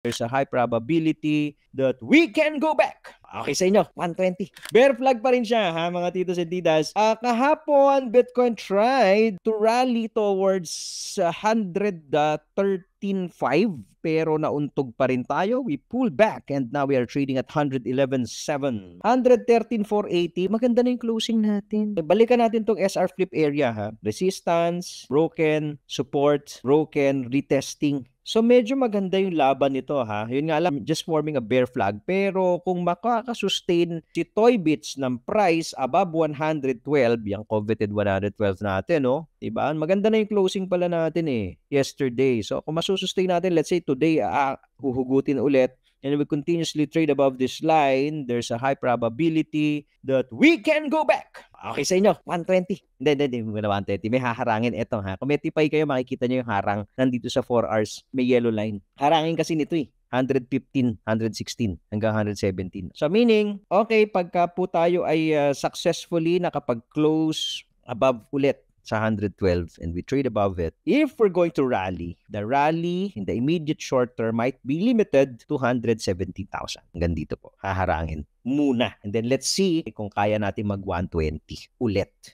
there's a high probability that we can go back. Okay sa inyo, 120. Bear flag pa rin siya, ha, mga titos and titas. Kahapon, Bitcoin tried to rally towards 113.5 pero nauntog pa rin tayo. We pulled back and now we are trading at 111.7. 113.480. Maganda na yung closing natin. Balikan natin tong SR flip area, ha. Resistance, broken, support, broken, retesting. So medyo maganda yung laban nito, ha. Yun nga lang, just forming a bear flag. Pero kung makakasustain si Toybits ng price above 112, yung coveted 112 natin, no? Diba? Maganda na yung closing pala natin yesterday. So kung masusustain natin, let's say today, huhugutin ulit, and we continuously trade above this line, there's a high probability that we can go back. Okay sa inyo, 120. Hindi, 120. May haharangin. Ito, ha. Kung may tipay kayo, makikita nyo yung harang nandito sa 4 hours. May yellow line. Harangin kasi nito 115, 116, hanggang 117. So meaning, okay, pagka po tayo ay successfully nakapag-close above ulit sa 112 and we trade above it, if we're going to rally, the rally in the immediate short term might be limited to 170,000. Hanggang dito po, haharangin muna. And then let's see kung kaya natin mag 120 ulit.